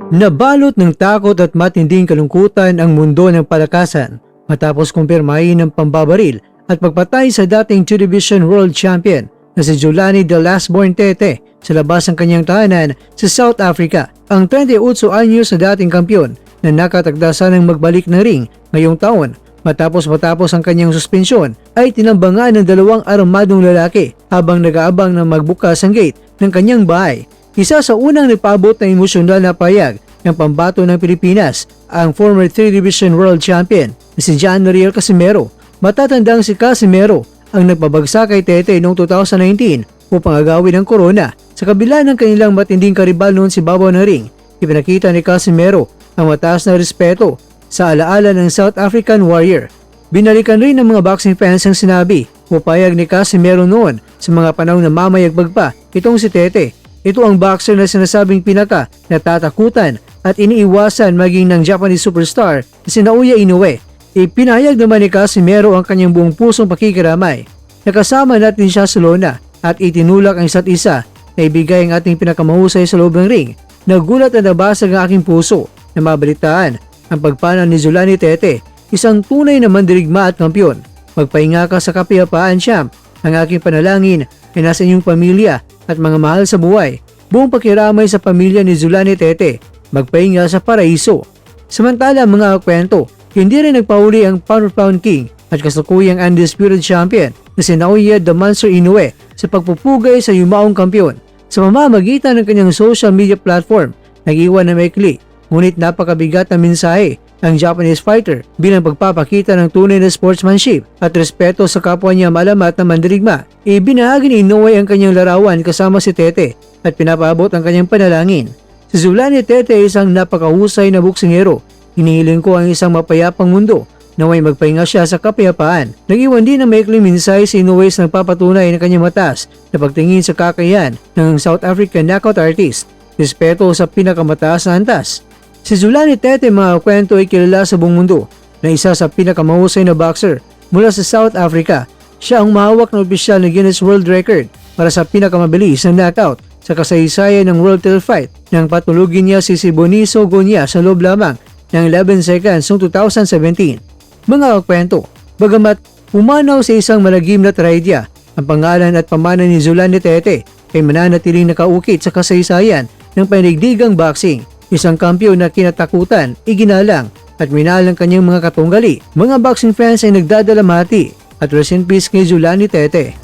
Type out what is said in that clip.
Nabalot ng takot at matinding kalungkutan ang mundo ng palakasan matapos kumpirmahin ng pambabaril at pagpatay sa dating 2 Division World Champion na si Julani De Lasborn Tete sa labas ng kanyang tahanan sa South Africa. Ang 38 anyos na dating kampiyon na nakatagdasan ng magbalik ng ring ngayong taon matapos ang kanyang suspensyon ay tinambangan ng 2 armadong lalaki habang nag-aabang na magbukas ang gate ng kanyang bahay. Isa sa unang nagpaabot na emosyonal na payag ng pambato ng Pilipinas ang former 3 Division World Champion na si John Noriel Casimero. Matatandang si Casimero ang nagpabagsak kay Tete noong 2019 upang agawin ang corona. Sa kabila ng kanilang matinding karibal noon si babaw ng ring, ipinakita ni Casimero ang mataas na respeto sa alaala ng South African Warrior. Binalikan rin ng mga boxing fans ang sinabi o payag ni Casimero noon sa mga panahon na mamayagbag pa itong si Tete. Ito ang boxer na sinasabing pinaka natatakutan at iniiwasan maging ng Japanese superstar na si Naoya Inoue. Ipinahayag naman ni Casimero ang kanyang buong pusong pakikiramay. Nakasama natin siya sa lona at itinulak ang isa't isa na ibigay ang ating pinakamahusay sa loob ng ring. Nagulat at nabasag ang aking puso na mabalitaan ang pagpanaw ni Julani Tete, isang tunay na mandirigma at kampiyon. Magpahinga ka sa kapayapaan, champ. Ang aking panalangin ay nasa inyong pamilya at mga mahal sa buhay. Buong pakiramay sa pamilya ni Julani Tete, magpahinga sa paraiso. Samantala mga kwento, hindi rin nagpahuli ang pound-for-pound king at kasalukuyang undisputed champion na si Naoya The Monster Inoue sa pagpupugay sa yumaong kampiyon. Sa pamamagitan ng kanyang social media platform, nag-iwan na maikli ngunit napakabigat na mensahe ang Japanese fighter bilang pagpapakita ng tunay na sportsmanship at respeto sa kapwa niya malamat na mandirigma. Ibinahagi ni Inoue ang kanyang larawan kasama si Tete at pinapaabot ang kanyang panalangin. Si Julani Tete ay isang napakahusay na boksingero. Hinihiling ko ang isang mapayapang mundo na may magpahinga siya sa kapayapaan. Nag-iwan din ng maikling mensahe si Inoue sa nagpapatunay ng kanyang mataas na pagtingin sa kakayahan ng South African knockout artist. Respeto sa pinakamataas na antas. Si Julani Tete mga kwento ay kilala sa buong mundo na isa sa pinakamahusay na boxer mula sa South Africa. Siya ang mahawak na opisyal na Guinness World Record para sa pinakamabilis na knockout sa kasaysayan ng World Title Fight nang patulugin niya si Boniso Gonya sa loob lamang ng 11 seconds noong 2017. Mga kwento, bagamat pumanaw sa isang malagim na trahedya, ang pangalan at pamana ni Julani Tete ay mananatiling nakaukit sa kasaysayan ng panigdigang boxing. Isang kampiyon na kinatakutan, iginalang at minahal ang kanyang mga katunggali. Mga boxing fans ay nagdadalamhati at rest in peace kay Julani Tete.